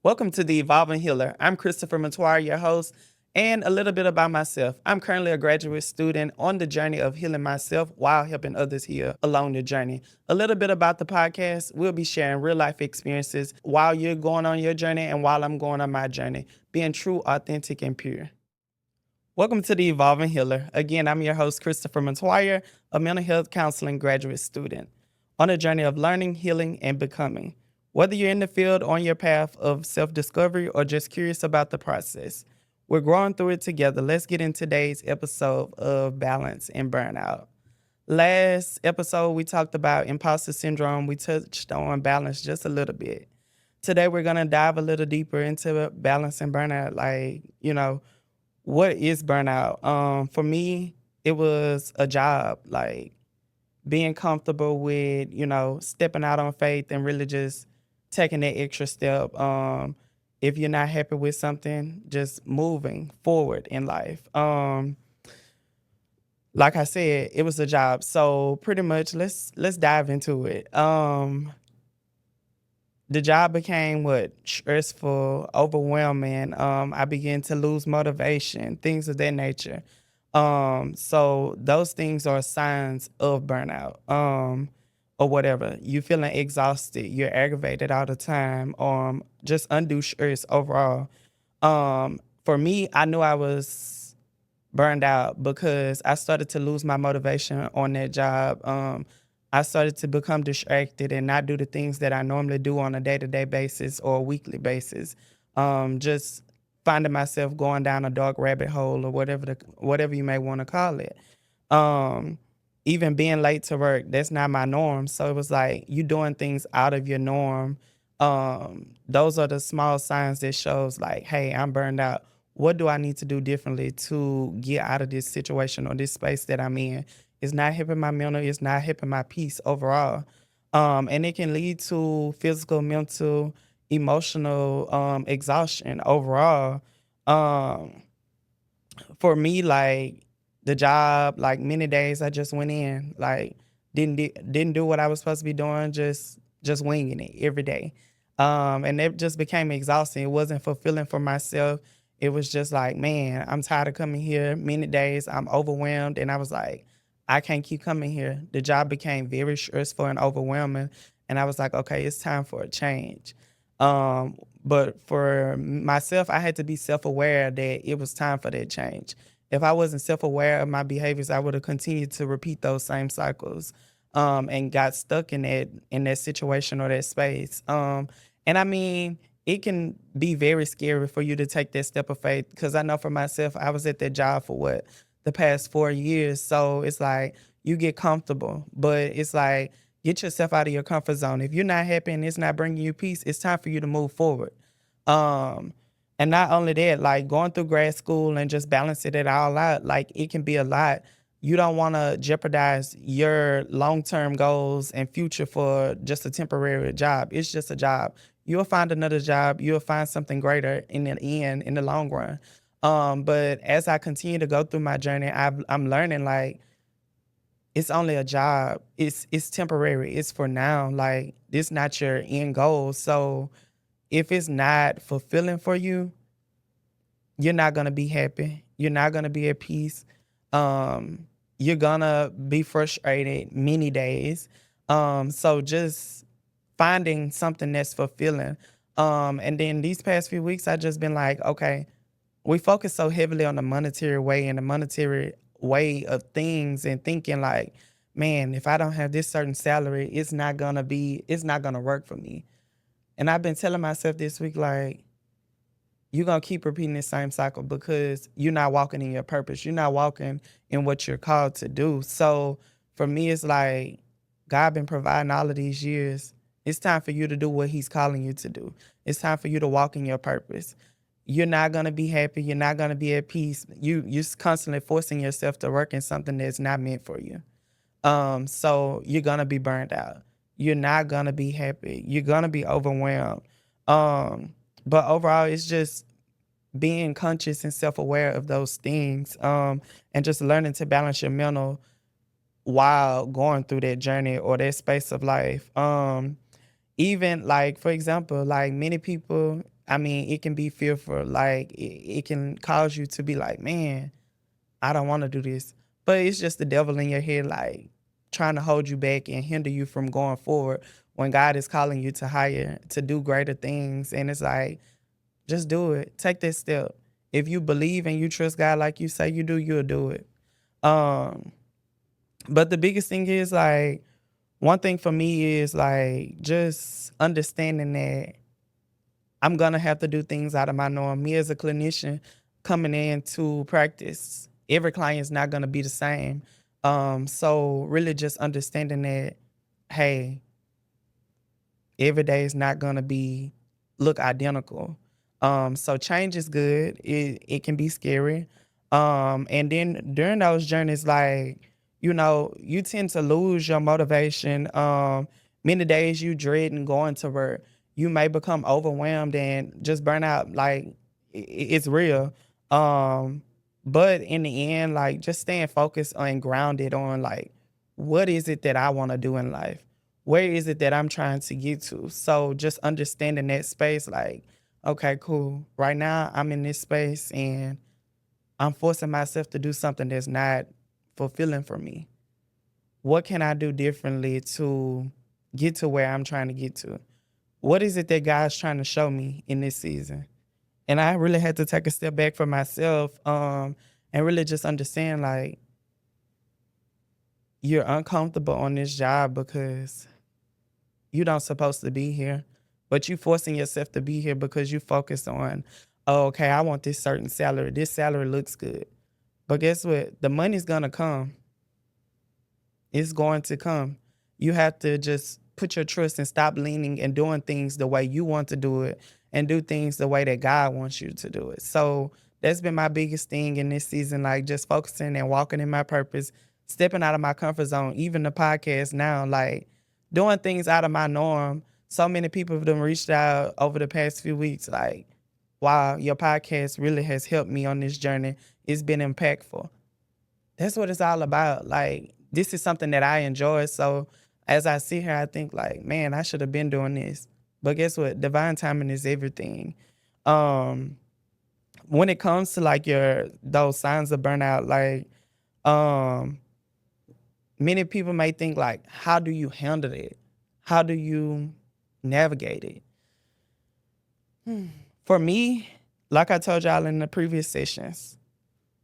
Welcome to the Evolving Healer. I'm C.Metoyer, your host, and a little bit about myself. I'm currently a graduate student on the journey of healing myself while helping others heal along the journey. A little bit about the podcast: we'll be sharing real life experiences while you're going on your journey and while I'm going on my journey, being true, authentic, and pure. Welcome to the Evolving Healer. Again, I'm your host, C.Metoyer, a mental health counseling graduate student on a journey of learning, healing, and becoming. Whether you're in the field, on your path of self discovery, or just curious about the process, we're growing through it together. Let's get in today's episode of balance and burnout. Last episode, we talked about imposter syndrome. We touched on balance just a little bit. Today, we're going to dive a little deeper into balance and burnout. What is burnout? For me, it was a job, like being comfortable with, stepping out on faith and really just taking that extra step. If you're not happy with something, just moving forward in life. Like I said, it was a job. So pretty much let's dive into it. The job became stressful, overwhelming. I began to lose motivation, things of that nature. So those things are signs of burnout, or whatever. You feeling exhausted, you're aggravated all the time, just undue stress overall. For me, I knew I was burned out because I started to lose my motivation on that job. I started to become distracted and not do the things that I normally do on a day-to-day basis or a weekly basis. Just finding myself going down a dark rabbit hole or whatever you may want to call it. Um, Even being late to work, that's not my norm. So it was like you doing things out of your norm. Those are the small signs that shows like, hey, I'm burned out. What do I need to do differently to get out of this situation or this space that I'm in? It's not helping my mental, it's not helping my peace overall. And it can lead to physical, mental, emotional exhaustion overall. Um, for me, like the job, like many days I just went in, like didn't do what I was supposed to be doing, just winging it every day. And it just became exhausting. It wasn't fulfilling for myself. It was just like, man, I'm tired of coming here. Many days I'm overwhelmed, and I was like, I can't keep coming here. The job became very stressful and overwhelming, and I was like, okay, it's time for a change. But for myself, I had to be self-aware that it was time for that change. If I wasn't self-aware of my behaviors, I would have continued to repeat those same cycles, and got stuck in that situation or that space. And I mean, it can be very scary for you to take that step of faith because I know for myself, I was at that job for the past 4 years. So it's like you get comfortable, but it's like get yourself out of your comfort zone. If you're not happy and it's not bringing you peace, it's time for you to move forward. Um, and not only that, like going through grad school and just balancing it all out, like it can be a lot. You don't want to jeopardize your long-term goals and future for just a temporary job. It's just a job. You'll find another job. You'll find something greater in the end, in the long run. But as I continue to go through my journey, I'm learning like it's only a job. It's temporary. It's for now. Like this not your end goal. So if it's not fulfilling for you, you're not gonna be happy. You're not gonna be at peace. You're gonna be frustrated many days. So just finding something that's fulfilling. And then these past few weeks, I just been like, okay, we focus so heavily on the monetary way and the monetary way of things and thinking like, man, if I don't have this certain salary, it's not gonna work for me. And I've been telling myself this week, like, you're gonna keep repeating the same cycle because you're not walking in your purpose. You're not walking in what you're called to do. So for me, it's like God been providing all of these years. It's time for you to do what He's calling you to do. It's time for you to walk in your purpose. You're not gonna be happy. You're not gonna be at peace. You're constantly forcing yourself to work in something that's not meant for you. So you're gonna be burned out. You're not gonna be happy. You're gonna be overwhelmed. But overall, it's just being conscious and self-aware of those things, and just learning to balance your mental while going through that journey or that space of life. Even like, for example, like many people, I mean, it can be fearful. Like it can cause you to be like, man, I don't want to do this. But it's just the devil in your head, like trying to hold you back and hinder you from going forward when God is calling you to higher, to do greater things. And it's like, just do it. Take that step. If you believe and you trust God like you say you do, you'll do it. Um, but the biggest thing is like, one thing for me is like just understanding that I'm gonna have to do things out of my norm. Me as a clinician coming in to practice, every client is not gonna be the same. So really just understanding that, hey, every day is not gonna be look identical. So change is good. It can be scary. And then during those journeys, like, you tend to lose your motivation. Many days you dreading going to work. You may become overwhelmed and just burn out. Like it's real. Um, but in the end, like just staying focused and grounded on like what is it that I want to do in life? Where is it that I'm trying to get to? So just understanding that space, like, okay, cool. Right now I'm in this space and I'm forcing myself to do something that's not fulfilling for me. What can I do differently to get to where I'm trying to get to? What is it that God's trying to show me in this season? And I really had to take a step back for myself, and really just understand like you're uncomfortable on this job because you don't supposed to be here, but you forcing yourself to be here because you focus on, oh, okay, I want this certain salary. This salary looks good. But guess what? The money's gonna come. It's going to come. You have to just put your trust and stop leaning and doing things the way you want to do it and do things the way that God wants you to do it. So that's been my biggest thing in this season, like just focusing and walking in my purpose, stepping out of my comfort zone, even the podcast now, like doing things out of my norm. So many people have done reached out over the past few weeks, like, wow, your podcast really has helped me on this journey. It's been impactful. That's what it's all about. Like, this is something that I enjoy. So as I sit here, I think like, man, I should have been doing this. But guess what? Divine timing is everything. Um, when it comes to like those signs of burnout, like um, many people may think like, how do you handle it? How do you navigate it? For me, like I told y'all in the previous sessions,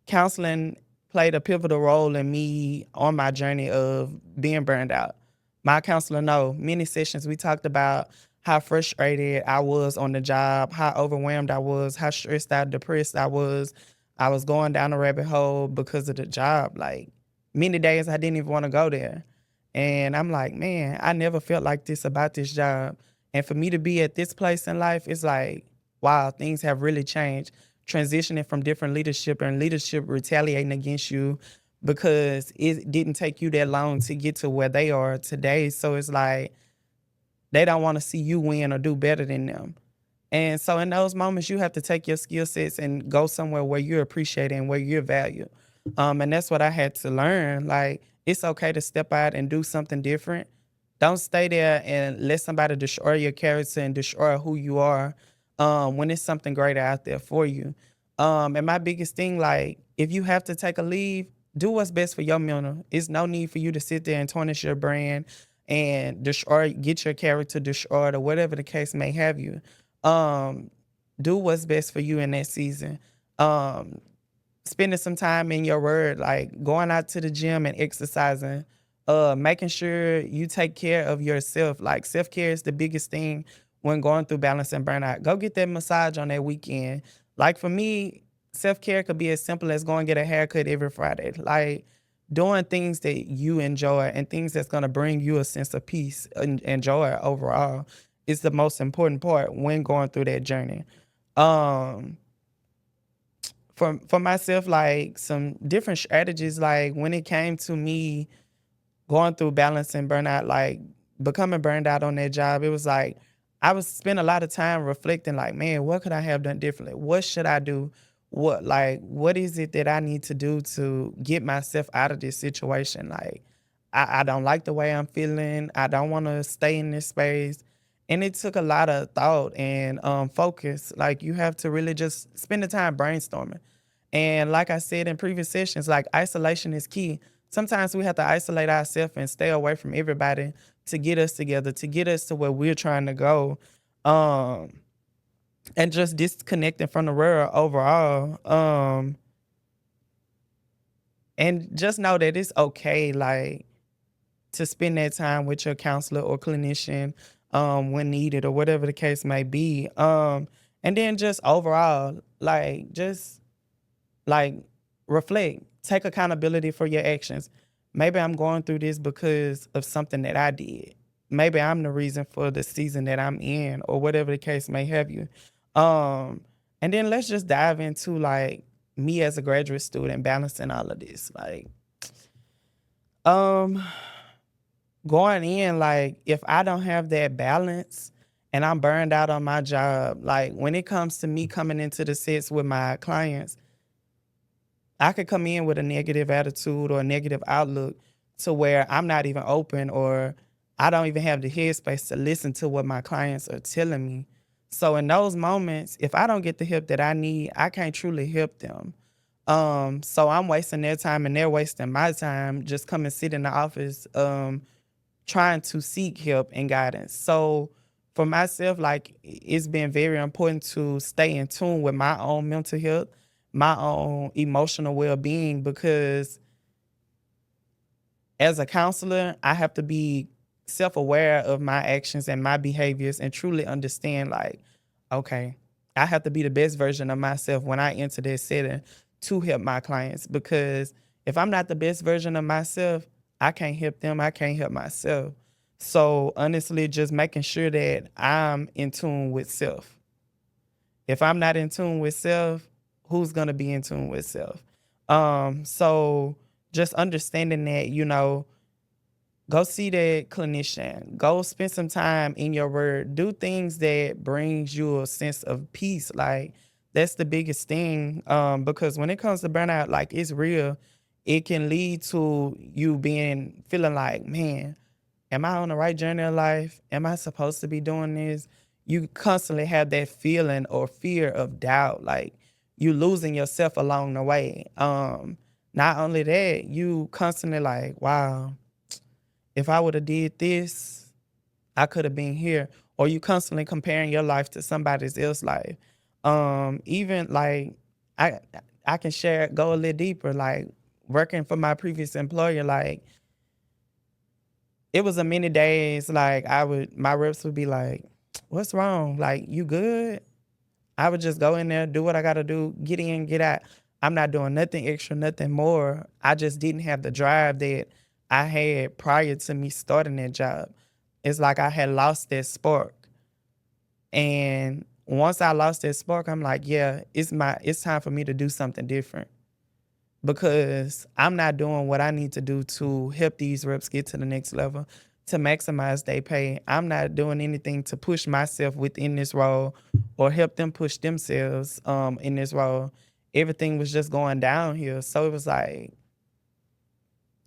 counseling played a pivotal role in me on my journey of being burned out. My counselor know many sessions we talked about how frustrated I was on the job, how overwhelmed I was, how stressed out, depressed I was. I was going down a rabbit hole because of the job. Like many days I didn't even want to go there. And I'm like, man, I never felt like this about this job. And for me to be at this place in life, it's like, wow, things have really changed. Transitioning from different leadership and leadership retaliating against you because it didn't take you that long to get to where they are today. So it's like they don't want to see you win or do better than them. And so in those moments, you have to take your skill sets and go somewhere where you're appreciated and where you're valued. And that's what I had to learn. Like, it's okay to step out and do something different. Don't stay there and let somebody destroy your character and destroy who you are when it's something greater out there for you. And my biggest thing, like, if you have to take a leave, do what's best for your mental. It's no need for you to sit there and tarnish your brand and destroy, get your character destroyed or whatever the case may have you. Um, do what's best for you in that season. Um, Spending some time in your word, like going out to the gym and exercising, making sure you take care of yourself. Like self-care is the biggest thing when going through balance and burnout. Go get that massage on that weekend. Like for me, self-care could be as simple as going get a haircut every Friday. Like doing things that you enjoy and things that's gonna bring you a sense of peace and joy overall is the most important part when going through that journey. Um, for myself, like some different strategies, like when it came to me going through balance and burnout, like becoming burned out on that job, it was like I was spend a lot of time reflecting, like, man, what could I have done differently? What should I do? What is it that I need to do to get myself out of this situation? Like, I don't like the way I'm feeling. I don't want to stay in this space. And it took a lot of thought and focus. Like you have to really just spend the time brainstorming. And like I said in previous sessions, like isolation is key. Sometimes we have to isolate ourselves and stay away from everybody to get us together, to get us to where we're trying to go. Um, and just disconnecting from the world overall. And just know that it's okay, like to spend that time with your counselor or clinician when needed or whatever the case may be. And then just overall, like just like reflect, take accountability for your actions. Maybe I'm going through this because of something that I did. Maybe I'm the reason for the season that I'm in or whatever the case may have you. Um, and then let's just dive into like me as a graduate student balancing all of this. Like, um, going in, like if I don't have that balance and I'm burned out on my job, like when it comes to me coming into the sets with my clients, I could come in with a negative attitude or a negative outlook to where I'm not even open or I don't even have the headspace to listen to what my clients are telling me. So in those moments, if I don't get the help that I need, I can't truly help them. So I'm wasting their time and they're wasting my time just come and sit in the office trying to seek help and guidance. So for myself, like it's been very important to stay in tune with my own mental health, my own emotional well-being, because as a counselor, I have to be self-aware of my actions and my behaviors and truly understand like, okay, I have to be the best version of myself when I enter this setting to help my clients. Because if I'm not the best version of myself, I can't help them, I can't help myself. So honestly, just making sure that I'm in tune with self. If I'm not in tune with self, who's gonna be in tune with self? So just understanding that, go see that clinician. Go spend some time in your word. Do things that brings you a sense of peace. Like that's the biggest thing. Because when it comes to burnout, like it's real. It can lead to you feeling like, man, am I on the right journey of life? Am I supposed to be doing this? You constantly have that feeling or fear of doubt, like you losing yourself along the way. Not only that, you constantly like, wow, if I would have did this, I could have been here. Or you constantly comparing your life to somebody else's life. Even like I I can go a little deeper, like working for my previous employer, like it was a many days, like my reps would be like, what's wrong? Like, you good? I would just go in there, do what I gotta do, get in, get out. I'm not doing nothing extra, nothing more. I just didn't have the drive that I had prior to me starting that job. It's like I had lost that spark. And once I lost that spark, I'm like, yeah, it's time for me to do something different because I'm not doing what I need to do to help these reps get to the next level, to maximize their pay. I'm not doing anything to push myself within this role or help them push themselves in this role. Everything was just going downhill. So it was like,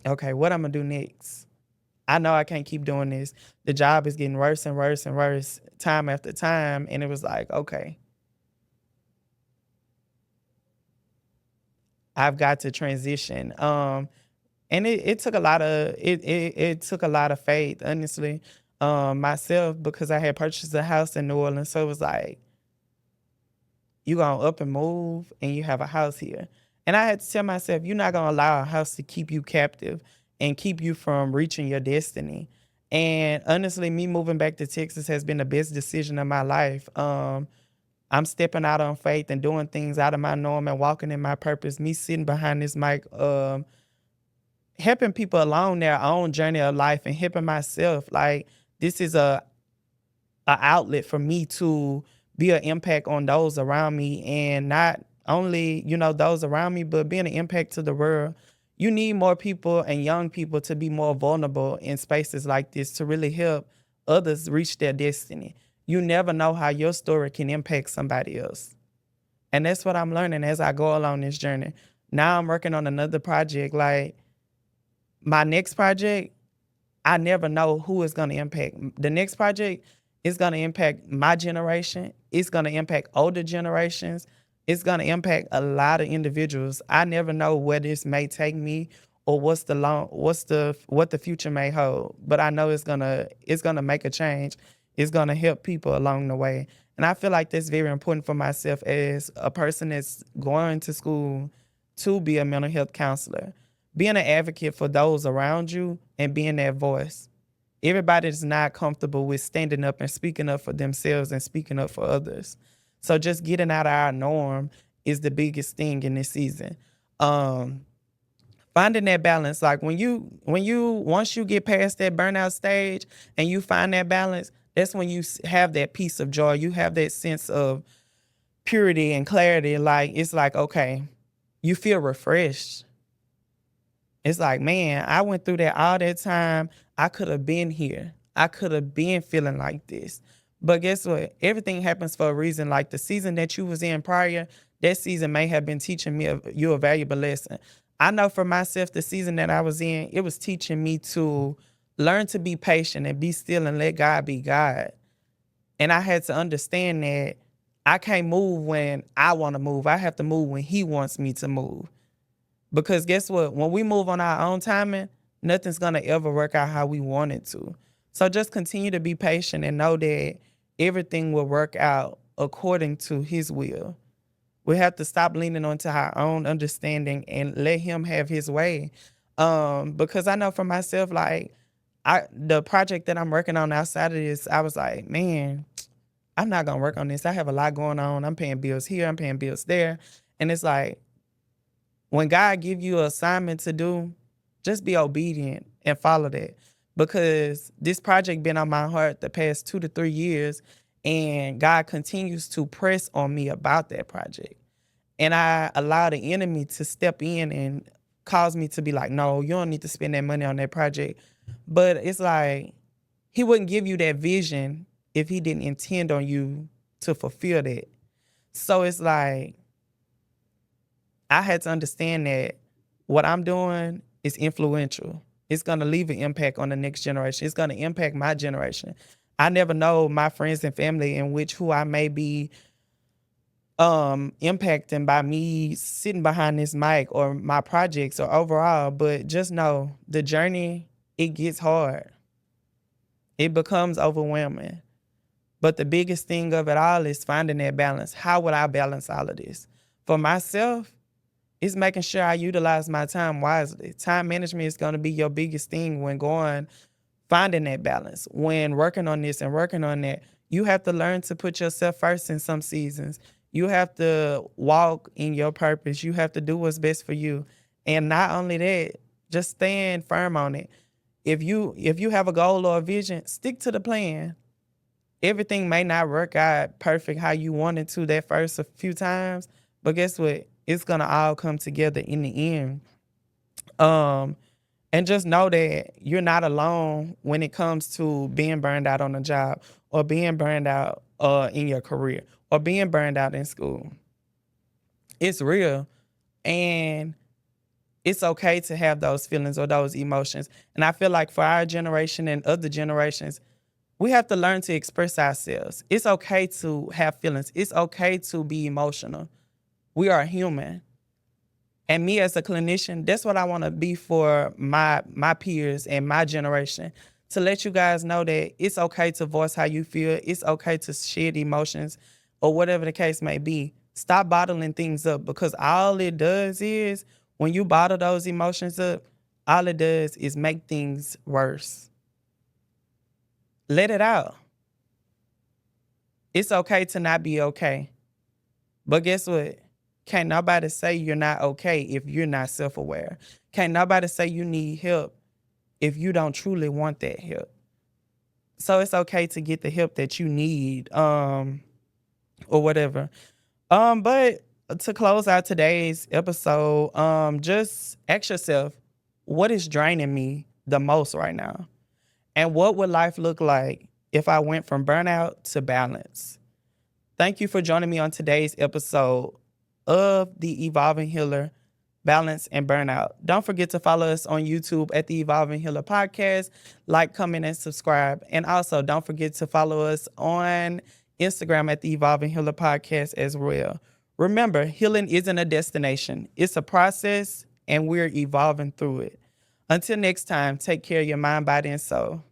okay, what I'm gonna do next? I know I can't keep doing this. The job is getting worse and worse and worse time after time. And it was like, okay, I've got to transition. And it took it took a lot of faith, honestly, myself, because I had purchased a house in New Orleans. So it was like, you gonna up and move and you have a house here. And I had to tell myself, you're not gonna allow a house to keep you captive and keep you from reaching your destiny. And honestly, me moving back to Texas has been the best decision of my life. I'm stepping out on faith and doing things out of my norm and walking in my purpose. Me sitting behind this mic, helping people along their own journey of life and helping myself. Like this is a outlet for me to be an impact on those around me, and not only those around me, but being an impact to the world. You need more people and young people to be more vulnerable in spaces like this to really help others reach their destiny. You never know how your story can impact somebody else. And that's what I'm learning as I go along this journey. Now I'm working on another project. Like my next project, I never know who is going to impact. The next project It's going to impact my generation. It's going to impact older generations. It's going to impact a lot of individuals. I never know where this may take me or what the future may hold. But I know it's gonna make a change. It's gonna help people along the way. And I feel like that's very important for myself as a person that's going to school to be a mental health counselor. Being an advocate for those around you and being that voice. Everybody's not comfortable with standing up and speaking up for themselves and speaking up for others. So just getting out of our norm is the biggest thing in this season. Um, Finding that balance, like when you once you get past that burnout stage and you find that balance, that's when you have that peace of joy. You have that sense of purity and clarity. Like it's like, okay, you feel refreshed. It's like, man, I went through that all that time. I could have been here. I could have been feeling like this. But guess what? Everything happens for a reason. Like the season that you was in prior, that season may have been teaching you a valuable lesson. I know for myself, the season that I was in, it was teaching me to learn to be patient and be still and let God be God. And I had to understand that I can't move when I want to move. I have to move when He wants me to move. Because guess what? When we move on our own timing, nothing's going to ever work out how we want it to. So just continue to be patient and know that everything will work out according to His will. We have to stop leaning onto our own understanding and let Him have His way. Because I know for myself, like the project that I'm working on outside of this, I was like, man, I'm not gonna work on this. I have a lot going on. I'm paying bills here, I'm paying bills there. And it's like, when God give you an assignment to do, just be obedient and follow that. Because this project been on my heart the past 2 to 3 years, and God continues to press on me about that project. And I allow the enemy to step in and cause me to be like, no, you don't need to spend that money on that project. But it's like, He wouldn't give you that vision if He didn't intend on you to fulfill that. So it's like, I had to understand that what I'm doing is influential. It's going to leave an impact on the next generation. It's going to impact my generation. I never know my friends and family in which who I may be impacting by me sitting behind this mic or my projects or overall, but just know the journey, it gets hard. It becomes overwhelming. But the biggest thing of it all is finding that balance. How would I balance all of this? For myself, it's making sure I utilize my time wisely. Time management is going to be your biggest thing when finding that balance. When working on this and working on that, you have to learn to put yourself first in some seasons. You have to walk in your purpose. You have to do what's best for you. And not only that, just stand firm on it. If you have a goal or a vision, stick to the plan. Everything may not work out perfect how you wanted to that first a few times, but guess what? It's gonna all come together in the end. Um, and just know that you're not alone when it comes to being burned out on a job or being burned out in your career or being burned out in school. It's real. And it's okay to have those feelings or those emotions. And I feel like for our generation and other generations, we have to learn to express ourselves. It's okay to have feelings. It's okay to be emotional. We are human. And me as a clinician, that's what I want to be for my peers and my generation. To let you guys know that it's okay to voice how you feel. It's okay to shed emotions or whatever the case may be. Stop bottling things up, because all it does is when you bottle those emotions up, all it does is make things worse. Let it out. It's okay to not be okay. But guess what? Can't nobody say you're not okay if you're not self-aware. Can't nobody say you need help if you don't truly want that help. So it's okay to get the help that you need, or whatever. But to close out today's episode, just ask yourself, what is draining me the most right now? And what would life look like if I went from burnout to balance? Thank you for joining me on today's episode of The Evolving Healer. balance, and burnout. Don't forget to follow us on YouTube at the Evolving Healer Podcast. Like, comment, and subscribe. And also, don't forget to follow us on Instagram at the Evolving Healer Podcast as well. Remember, healing isn't a destination, it's a process, and we're evolving through it. Until next time, take care of your mind, body, and soul.